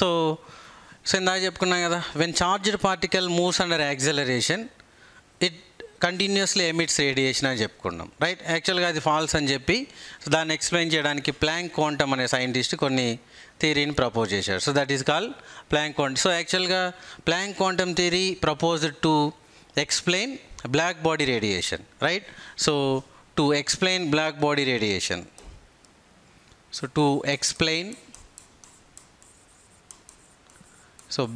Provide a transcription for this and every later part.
So ఇందాక చెప్పుకున్నాం కదా, when charged particle moves under acceleration it continuously emits radiation అని చెప్పుకున్నాం, రైట్. యాక్చువల్గా అది ఫాల్స్ అని చెప్పి దాన్ని ఎక్స్ప్లెయిన్ చేయడానికి ప్లాంక్ క్వాంటమ్ అనే సైంటిస్ట్ కొన్ని థియరీని ప్రపోజ్ చేశారు. So that is called Planck quantum. So యాక్చువల్గా Planck quantum theory proposed to explain black body radiation, right? So to explain black body radiation,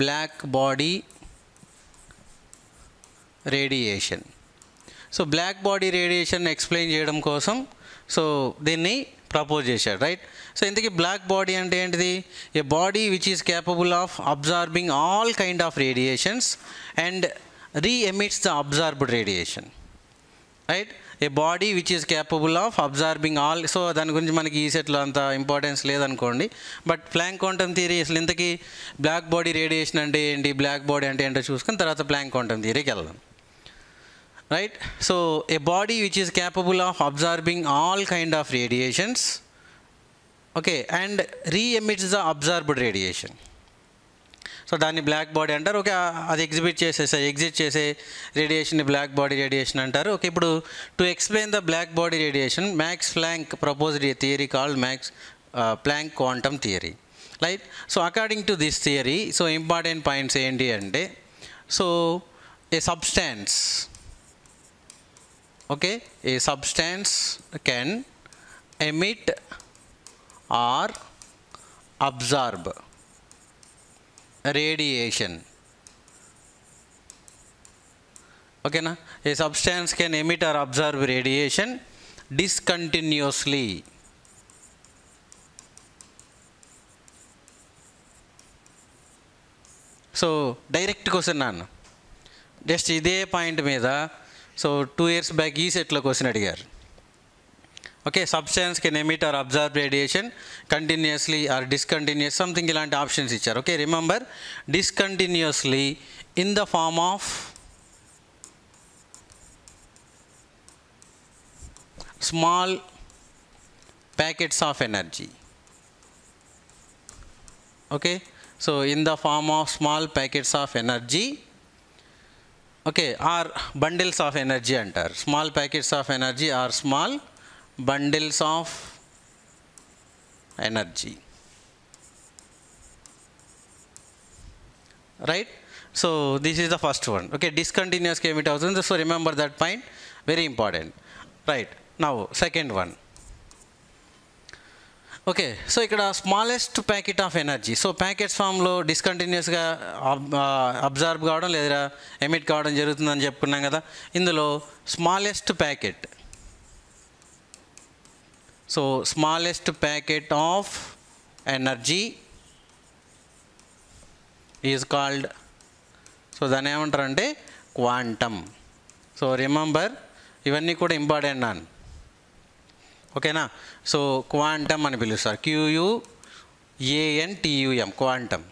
black body radiation. So black body radiation explain చేయడం కోసం so దీన్ని propose చేశాడు, right. So ఇంతకీ black body అంటే ఏంటిది? A body which is capable of absorbing all kind of radiations and re-emits the absorbed radiation, right? A body which is capable of absorbing all. So దాని గురించి మనకి ఈ సెట్లో అంత ఇంపార్టెన్స్ లేదనుకోండి, బట్ ప్లాంక్ క్వాంటమ్ థియరీ అసలు ఇంతకీ black body radiation అంటే ఏంటి, బ్లాక్ బాడీ అంటే ఏంటో చూసుకుని తర్వాత ప్లాంక్ క్వాంటమ్ థియరీకి వెళ్దాం, right. So a body which is capable of absorbing all kind of radiations, okay, and re-emits the absorbed radiation. So దాన్ని బ్లాక్ బాడీ అంటారు. ఓకే, అది ఎగ్జిట్ చేసే రేడియేషన్ని బ్లాక్ బాడీ రేడియేషన్ అంటారు. ఓకే, ఇప్పుడు to explain the black body radiation Max Planck proposed a theory called Planck quantum theory, right. So according to this theory, so important points ఏంటి అంటే, so a substance, okay, A substance can emit or absorb radiation, okay na. A substance can emit or absorb radiation discontinuously. So direct question nanu just ide point meeda, so 2 years back ee set lo question adigaru. Okay, substance can emit or absorb radiation continuously or discontinuous, something ilanti options icharu. Okay, remember discontinuously in the form of small packets of energy. Okay, so in the form of small packets of energy, okay, or bundles of energy antaru. Small packets of energy or small bundles of energy, right. So this is the first one. Okay, discontinuous కి emit అవుతుంది. So remember that point, very important, right. Now second one, okay. So ఇక్కడ smallest packet of energy, so packets ఫామ్లో డిస్కంటిన్యూస్గా absorb కావడం లేదా emit కావడం జరుగుతుందని చెప్పుకున్నాం కదా. ఇందులో smallest packet, so smallest packet of energy is called, so దాన్ని ఏమంటారంటే క్వాంటమ్. సో రిమెంబర్ ఇవన్నీ కూడా ఇంపార్టెంట్ నాన్, ఓకేనా. సో క్వాంటమ్ అని పిలుస్తారు, QUANTUM, క్వాంటమ్,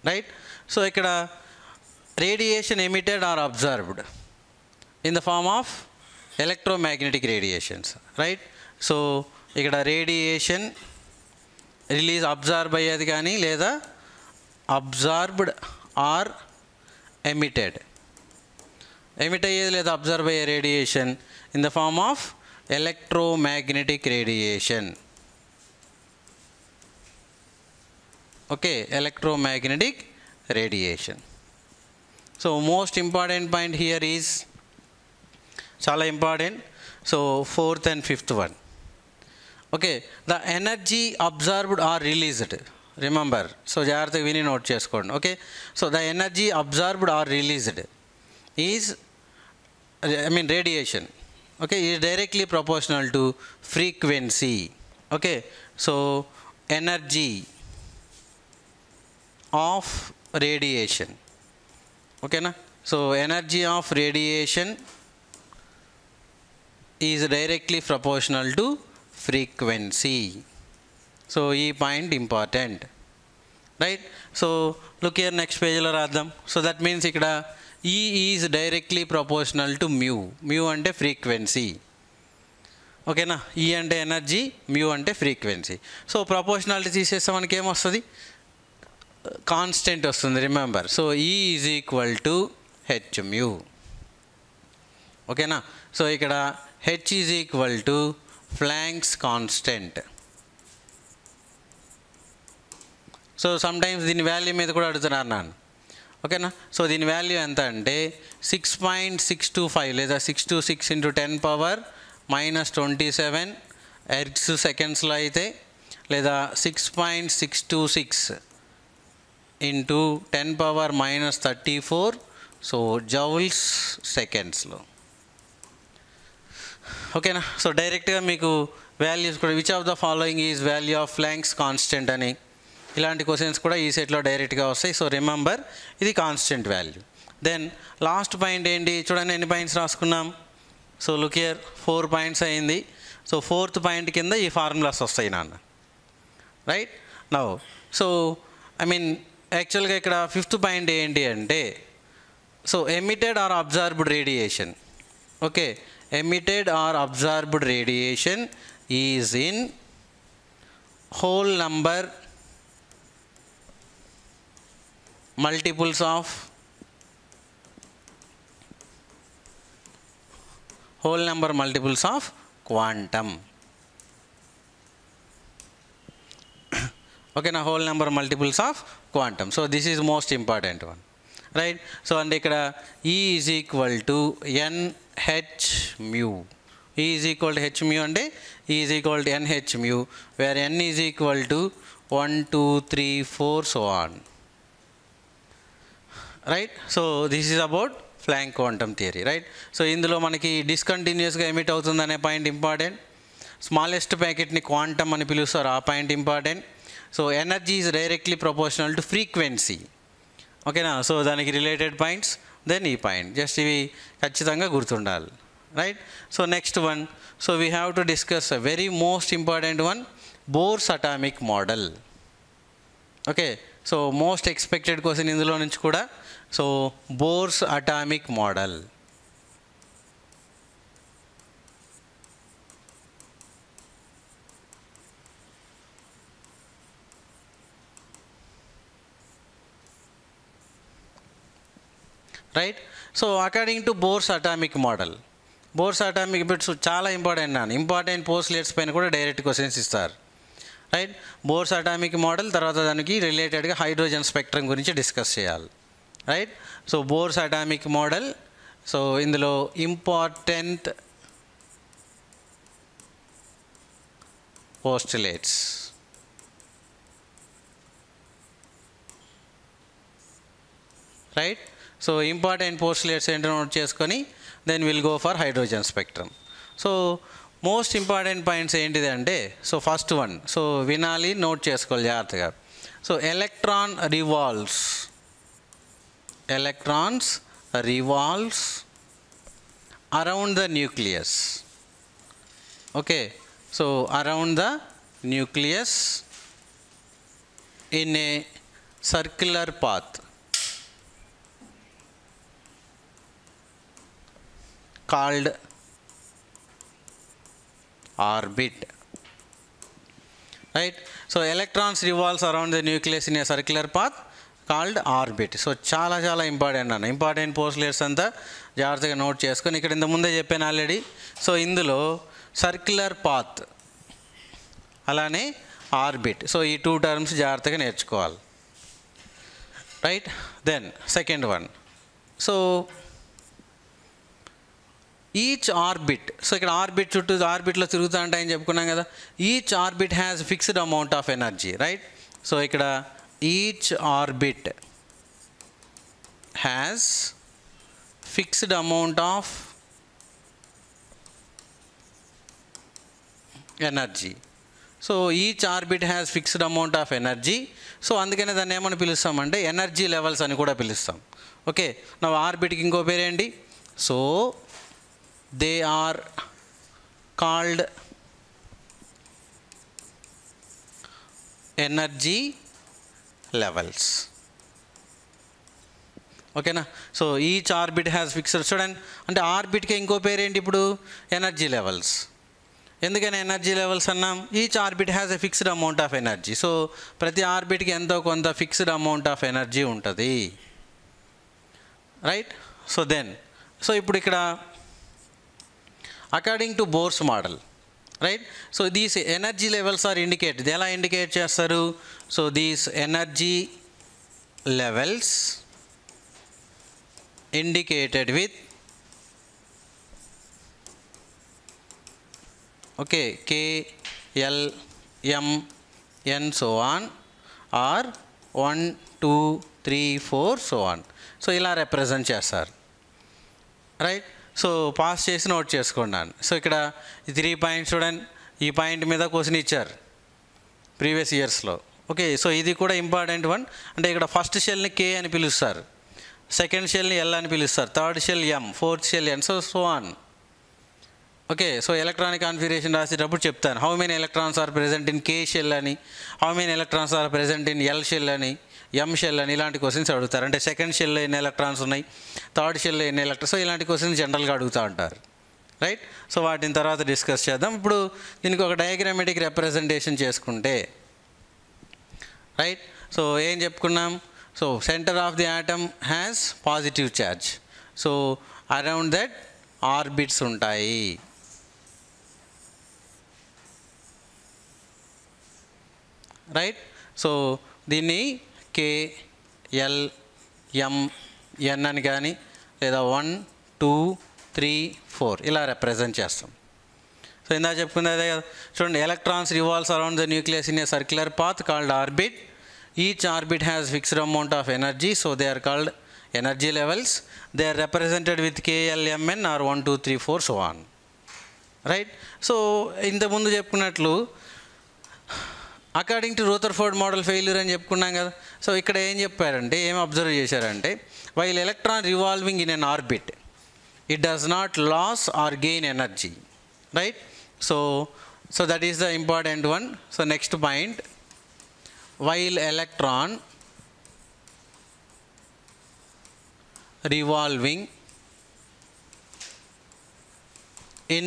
రైట్. సో ఇక్కడ radiation emitted or observed in the form of electromagnetic radiations, right. So ఇక్కడ రేడియేషన్ రిలీజ్ అబ్జర్వ్ అయ్యేది కానీ లేదా అబ్జార్బ్డ్ ఆర్ ఎమిటెడ్, ఎమిట్ అయ్యేది లేదా అబ్జర్వ్ అయ్యే radiation in the form of electromagnetic radiation, okay, electromagnetic radiation. So most important point here is చాలా important. So fourth and fifth one, okay, the energy absorbed or released, remember. So జాగ్రత్తగా విని note చేసుకోండి, okay. So the energy absorbed or released is, radiation, okay, is directly proportional to frequency. Okay, so energy of radiation, okay na. So energy of radiation is directly proportional to frequency. So ee point important, right. So look here, next page lo raadam. So that means ikkada E is directly proportional to mu. Mu అంటే frequency, ఓకేనా. E అంటే energy, mu అంటే frequency. So proportionality తీసేస్తే మనకి ఏమొస్తుంది, constant వస్తుంది remember. So E is equal to H mu. ఓకేనా. So ఇక్కడ H is equal to flanks constant. So some times దీని వాల్యూ మీద కూడా అడుగుతున్నారు నాన్న. ఓకేనా. సో దీని వాల్యూ ఎంత అంటే 6.625 లేదా 626 × 10⁻⁻27 ఎర్గ్స్ సెకండ్స్లో అయితే, లేదా 6.626 × 10⁻⁻34 సో జౌల్స్ సెకండ్స్లో. ఓకేనా. సో డైరెక్ట్గా మీకు వాల్యూస్ కూడా which of the following is value of Planck's constant అని ఇలాంటి క్వశ్చన్స్ కూడా ఈ సెట్లో డైరెక్ట్గా వస్తాయి. సో రిమెంబర్ ఇది constant value. Then last point ఏంటి చూడండి, ఎన్ని పాయింట్స్ రాసుకున్నాం. సో లుక్ హియర్ 4 పాయింట్స్ అయింది. సో 4th పాయింట్ కింద ఈ ఫార్ములాస్ వస్తాయి నాన్న, right. Now so I mean యాక్చువల్గా ఇక్కడ 5th పాయింట్ ఏంటి అంటే, so emitted or absorbed radiation. Okay, emitted or absorbed radiation is in whole number multiples of quantum. Okay, now whole number multiples of quantum. So this is most important one, right. So and ikkada E is equal to NH mu. E is equal to H mu and E is equal to NH mu, where N is equal to 1, 2, 3, 4 so on, right. So this is about Planck quantum theory, right. So ఇందులో మనకి డిస్కంటిన్యూస్గా emit అవుతుంది అనే point important. Smallest ప్యాకెట్ని quantum అని పిలుస్తారు, ఆ point important. So energy is directly proportional to frequency. ఓకేనా. So దానికి రిలేటెడ్ పాయింట్స్, దెన్ ఈ పాయింట్ జస్ట్ ఇవి ఖచ్చితంగా గుర్తుండాలి, right. So next one, so we have to discuss a very most important one, Bohr's atomic model. Okay, so most expected question ఇందులో నుంచి కూడా. So Bohr's atomic model. Right. So according to Bohr's atomic model, bores atomic bits చాలా important నాన్న. Important postulates పైన కూడా direct questions ఇస్తారు, right. Bohr's atomic model తర్వాత దానికి రిలేటెడ్గా హైడ్రోజన్ స్పెక్ట్రమ్ గురించి డిస్కస్ చేయాలి, right. So Bohr's atomic model, so ఇందులో important postulates, right. So important postulates ఏంటో నోట్ చేసుకొని then will go for hydrogen spectrum. So most important points ఏంటిది అంటే, సో ఫస్ట్ వన్, సో వినాలి, నోట్ చేసుకోవాలి జాగ్రత్తగా. So electrons revolves around the nucleus. Okay, so around the nucleus in a circular path called orbit, right. So electrons revolves around the nucleus in a circular path called orbit. So చాలా చాలా important అన్న. Important పోస్ట్లెట్స్ అంతా జాగ్రత్తగా note చేసుకొని, ఇక్కడ ఇంత ముందే చెప్పాను ఆల్రెడీ. సో ఇందులో సర్క్యులర్ పాత్ అలానే ఆర్బిట్, సో ఈ 2 టర్మ్స్ జాగ్రత్తగా నేర్చుకోవాలి, right. Then second one, so each orbit, so ఇక్కడ ఆర్బిట్ చుట్టూ ఆర్బిట్లో తిరుగుతూ ఉంటాయని చెప్పుకున్నాం కదా. Each orbit has fixed amount of energy, right. So ఇక్కడ each orbit has fixed amount of energy. So each orbit has fixed amount of energy. So అందుకనే దాన్ని ఏమని పిలుస్తామంటే ఎనర్జీ లెవెల్స్ అని కూడా పిలుస్తాం. ఓకే, నా ఆర్బిట్కి ఇంకో పేరేంటి, so they are called energy levels. ఓకేనా. So each orbit has fixed, చూడండి అంటే ఆర్బిట్కి ఇంకో పేరు ఏంటి ఇప్పుడు, ఎనర్జీ లెవెల్స్. ఎందుకని ఎనర్జీ లెవెల్స్ అన్నాం? Each orbit has a fixed amount of energy. So ప్రతి ఆర్బిట్కి ఎంతో కొంత ఫిక్స్డ్ అమౌంట్ ఆఫ్ ఎనర్జీ ఉంటుంది, రైట్? సో ఇప్పుడు ఇక్కడ according to Bohr's model, right? So these energy levels are indicated. ఎలా ఇండికేట్ చేస్తారు? So these energy levels indicated with K, L, M, N so on, or 1, 2, 3, 4 so on. So ఇలా represent చేస్తారు, right? So pass చేసి note చేసుకున్నాను. So ఇక్కడ 3 points చూడండి, ఈ point మీద క్వశ్చన్ ఇచ్చారు ప్రీవియస్ ఇయర్స్లో. ఓకే, సో ఇది కూడా ఇంపార్టెంట్ వన్. అంటే ఇక్కడ ఫస్ట్ షెల్ని K అని పిలుస్తారు, సెకండ్ షెల్ని L అని పిలుస్తారు, third shell M, fourth shell N, so on. Okay, so electronic configuration రాసేటప్పుడు చెప్తాను how many electrons are present in K shell అని, how many electrons are present in L shell అని, M shell అని, ఇలాంటి questions అడుగుతారు. అంటే second షెల్లో ఎన్ని electrons ఉన్నాయి, థర్డ్ షెల్లో ఎన్ని ఎలక్ట్రాన్స్, సో ఇలాంటి క్వశ్చన్స్ జనరల్గా అడుగుతూ ఉంటారు, రైట్? సో వాటిని తర్వాత డిస్కస్ చేద్దాం. ఇప్పుడు దీనికి ఒక డయాగ్రామెటిక్ రిప్రజెంటేషన్ చేసుకుంటే, రైట్? సో ఏం చెప్పుకున్నాం? So centre of the atom has positive charge. So around that orbits ఉంటాయి, రైట్? సో దీన్ని K, L, M, N అని కానీ లేదా 1, 2, 3, 4 ఇలా రిప్రజెంట్ చేస్తాం. సో ఇందాక చెప్పుకున్నది అదే కదా. చూడండి, electrons revolves around the nucleus in a circular path called orbit. Each orbit has fixed amount of energy, so they are called energy levels. They are represented with K, L, M, N or 1, 2, 3, 4 so on, right? So ఇంతకుముందు చెప్పుకున్నట్లు according to Rutherford model failure అని చెప్పుకున్నాం కదా. So ఇక్కడ ఏం చెప్పారంటే, ఏం observe చేశారంటే, while electron revolving in an orbit it does not loss or gain energy, right? So that is the important one. So next point, while electron revolving in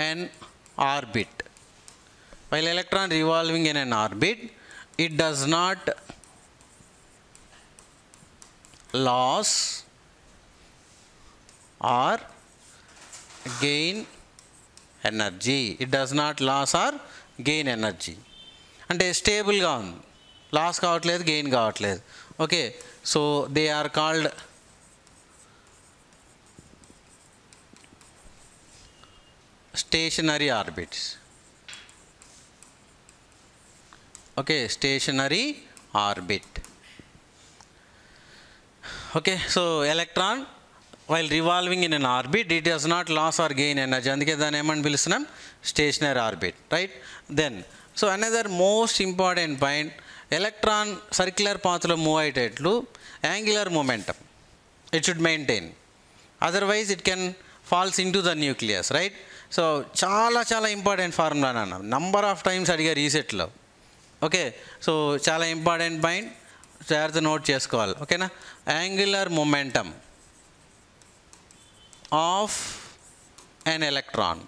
an orbit, while electron revolving in an orbit, it does not lose or gain energy. It does not lose or gain energy. అంటే స్టేబుల్గా ఉంది, loss కావట్లేదు, gain కావట్లేదు. Okay, so they are called stationary orbits. Okay, stationary orbit. Okay, so electron while revolving in an orbit it does not loss or gain energy, అందుకే దాన్ని ఏమని పిలుస్తున్నాం? Stationary orbit, right? Then so another most important point, electron circular పాత్లో move అయ్యేటట్లు angular momentum it should maintain, otherwise it can falls in to the nucleus, right? So చాలా చాలా important formula అన్న, number of times అడిగారు రీసెట్లో. Okay, so చాలా important point, జాగ్రత్త note చేసుకోవాలి, ఓకేనా? Angular momentum of an electron,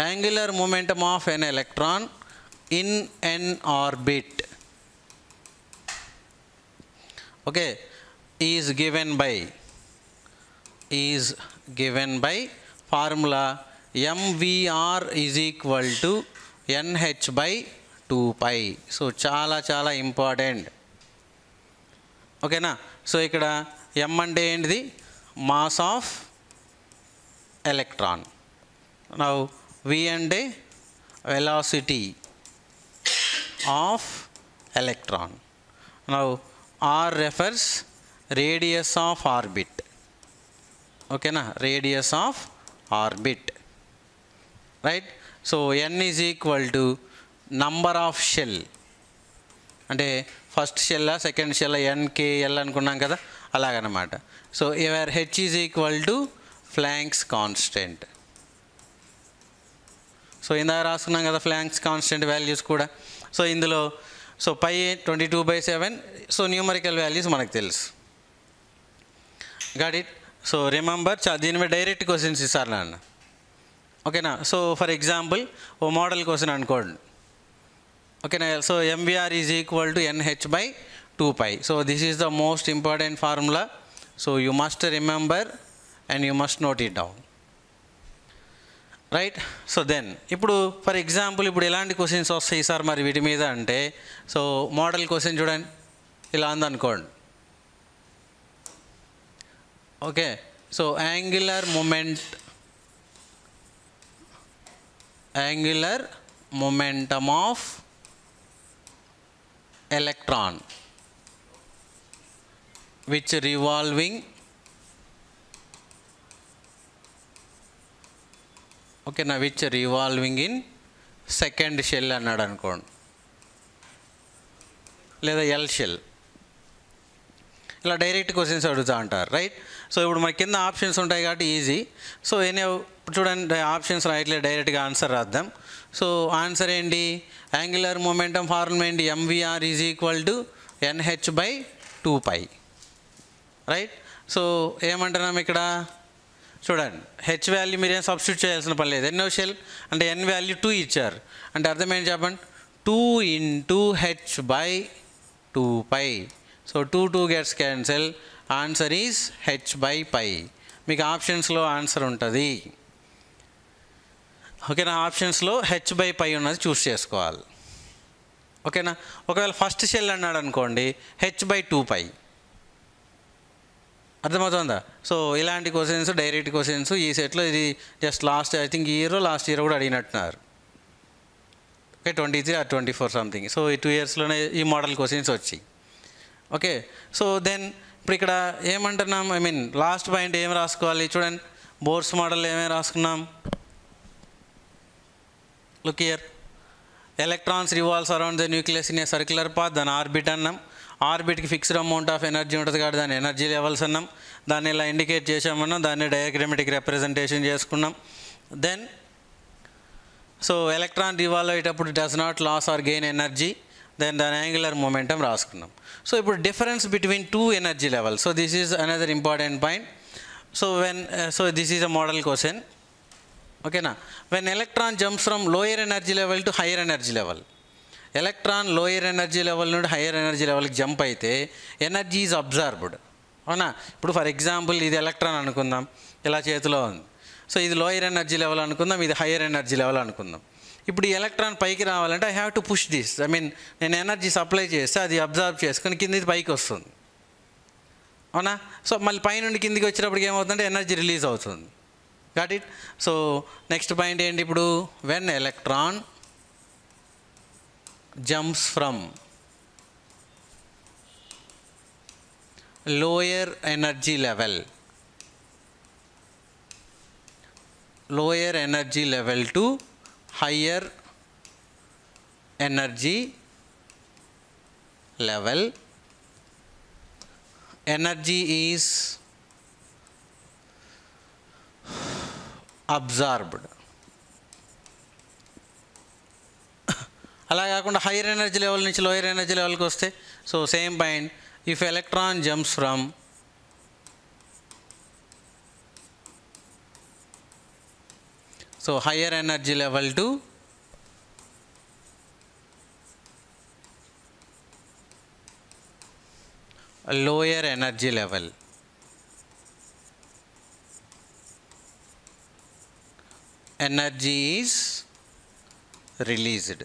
angular momentum of an electron in an orbit, okay, is given by formula mvr is equal to nh by 2 pi. So చాలా important, ఓకేనా? So ఇక్కడ m అంటే ఏంటిది? Mass of electron. Now v అంటే velocity of electron. Now R refers radius of orbit, okay na, radius of orbit, right? So n is equal to number of shell, అంటే first shell second shell n k l అనుకున్నాం కదా, అలాగనమాట. So where h is equal to Planck's constant. So ఇందాక రాసుకున్నాం కదా Planck's constant values కూడా. So ఇందులో so pi 22/7, so numerical values మనకు తెలుసు, గాట్ ఇట్? సో రిమెంబర్, దీని మీద డైరెక్ట్ క్వశ్చన్స్ ఇస్తారు నాన్న. ఓకేనా. సో ఫర్ ఎగ్జాంపుల్ ఓ మోడల్ క్వశ్చన్ అనుకోండి. ఓకేనా. So MVR is equal to NH/2π. So this is the most important formula. So you must remember and you must note it down, right. So then ఇప్పుడు for example ఇప్పుడు ఎలాంటి questions వస్తాయి sir మరి వీటి మీద అంటే, సో మోడల్ క్వశ్చన్ చూడండి ఇలా ఉందనుకోండి. Okay. So angular momentum of electron which revolving which revolving in second shell అన్నాడు అనుకోండి, లేదా L షెల్. ఇలా డైరెక్ట్ క్వశ్చన్స్ అడుగుతూ అంటారు, రైట్. సో ఇప్పుడు మన కింద ఆప్షన్స్ ఉంటాయి కాబట్టి ఈజీ. సో చూడండి ఆప్షన్స్ రైట్లే డైరెక్ట్గా ఆన్సర్ రాద్దాం. సో ఆన్సర్ ఏంటి, యాంగులర్ మొమెంటమ్ ఫార్ములా ఏంటి, MVR is equal to NH/2π, right. So ఏమంటున్నాం ఇక్కడ చూడండి, హెచ్ వాల్యూ మీరేం సబ్స్టిట్యూట్ చేయాల్సిన పని లేదు. ఎన్నో షెల్ అంటే N వాల్యూ 2 ఇచ్చారు అంటే అర్థం ఏంటి చెప్పండి, 2 × H/2π. So 2 gets cancel, answer is H/π. మీకు ఆప్షన్స్లో ఆన్సర్ ఉంటుంది. ఓకేనా. ఆప్షన్స్లో H/π ఉన్నది చూస్ చేసుకోవాలి. ఓకేనా. ఒకవేళ ఫస్ట్ షెల్ అన్నాడు అనుకోండి H/2π. అర్థమవుతుందా. సో ఇలాంటి క్వశ్చన్స్ డైరెక్ట్ క్వశ్చన్స్ ఈ సెట్లో ఇది just last I think last year కూడా అడిగినట్టున్నారు. Okay 23 or 24 something. సో ఈ 2 ఇయర్స్లోనే ఈ మోడల్ క్వశ్చన్స్ వచ్చి. ఓకే. సో దెన్ ఇప్పుడు ఇక్కడ ఏమంటున్నాం, ఐ మీన్ లాస్ట్ పాయింట్ ఏం రాసుకోవాలి చూడండి, బోర్స్ మోడల్ ఏమేమి రాసుకున్నాం. Look here, electrons revolves around the nucleus in a circular path, దాని ఆర్బిట్ అన్నాం. ఆర్బిట్కి ఫిక్స్డ్ అమౌంట్ ఆఫ్ ఎనర్జీ ఉంటుంది కాబట్టి దాని ఎనర్జీ లెవెల్స్ అన్నాం. దాన్ని ఇలా ఇండికేట్ చేసామన్నాం, దాన్ని డయాగ్రమెటిక్ రిప్రజెంటేషన్ చేసుకున్నాం. దెన్ సో ఎలక్ట్రాన్ రివాల్వ్ అయ్యేటప్పుడు does not loss or gain energy, then దాని యాంగులర్ మొమెంటం రాసుకున్నాం. సో ఇప్పుడు difference between 2 energy levels. So this is another important point. So so this is a model question. ఓకేనా. When electron jumps from lower energy level to higher energy level, electron lower energy level నుండి higher energy లెవెల్కి jump అయితే energy is absorbed. అవునా. ఇప్పుడు for example ఇది electron అనుకుందాం, ఇలా చేతిలో ఉంది. సో ఇది లోయర్ ఎనర్జీ లెవెల్ అనుకుందాం, ఇది హైయర్ ఎనర్జీ లెవెల్ అనుకుందాం. ఇప్పుడు ఈ ఎలక్ట్రాన్ పైకి రావాలంటే I have to push this, I mean నేను ఎనర్జీ సప్లై చేస్తే అది అబ్జార్బ్ చేసుకొని కింద పైకి వస్తుంది. అవునా. సో మళ్ళీ పైనుండి కిందికి వచ్చేటప్పటికి ఏమవుతుందంటే ఎనర్జీ రిలీజ్ అవుతుంది. Got it. So next point ఏంటి ఇప్పుడు, when electron jumps from lower energy level to higher energy level, energy is absorbed. అలా కాకుండా హైయర్ ఎనర్జీ లెవెల్ నుంచి లోయర్ ఎనర్జీ లెవెల్కి వస్తే, so same point, if electron jumps from so higher energy level to lower energy level, energy is released,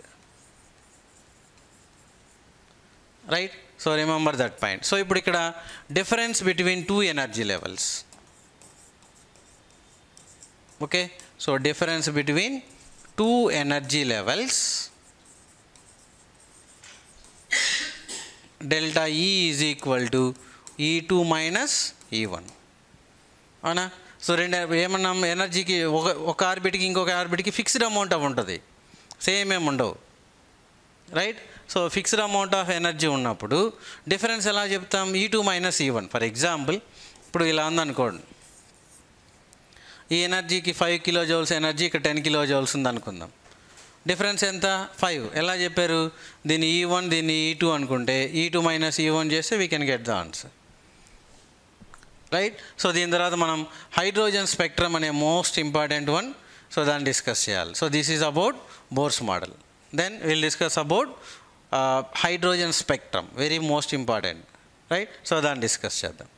right. So remember that point. So ఇప్పుడు ఇక్కడ difference between 2 energy levels. Okay. So difference between 2 energy levels, delta E is equal to E2 minus E1. అవునా. So రెండు ఏమన్నాం, ఎనర్జీకి ఒక ఆర్బిట్కి ఇంకొక ఆర్బిట్కి fixed amount of ఉంటుంది, same ఏమి ఉండవు, right. So fixed amount of energy ఉన్నప్పుడు డిఫరెన్స్ ఎలా చెప్తాం, E2 minus E1. For example ఇప్పుడు ఇలా ఉందనుకోండి, ఈ ఎనర్జీకి 5 కిలోజౌల్స్ ఎనర్జీ, ఇక్కడ 10 కిలోజౌల్స్ ఉంది అనుకుందాం. డిఫరెన్స్ ఎంత, 5. ఎలా చెప్పారు, దీన్ని E1 దీన్ని E2 అనుకుంటే E2 minus E1 చేస్తే we can get the answer, right. So దీని తర్వాత మనం హైడ్రోజన్ స్పెక్ట్రమ్ అనే మోస్ట్ ఇంపార్టెంట్ వన్. సో దాన్ని డిస్కస్ చేయాలి. So this is about Bohr's model. Then will discuss about hydrogen spectrum, very most important, right. So దాన్ని discuss చేద్దాం.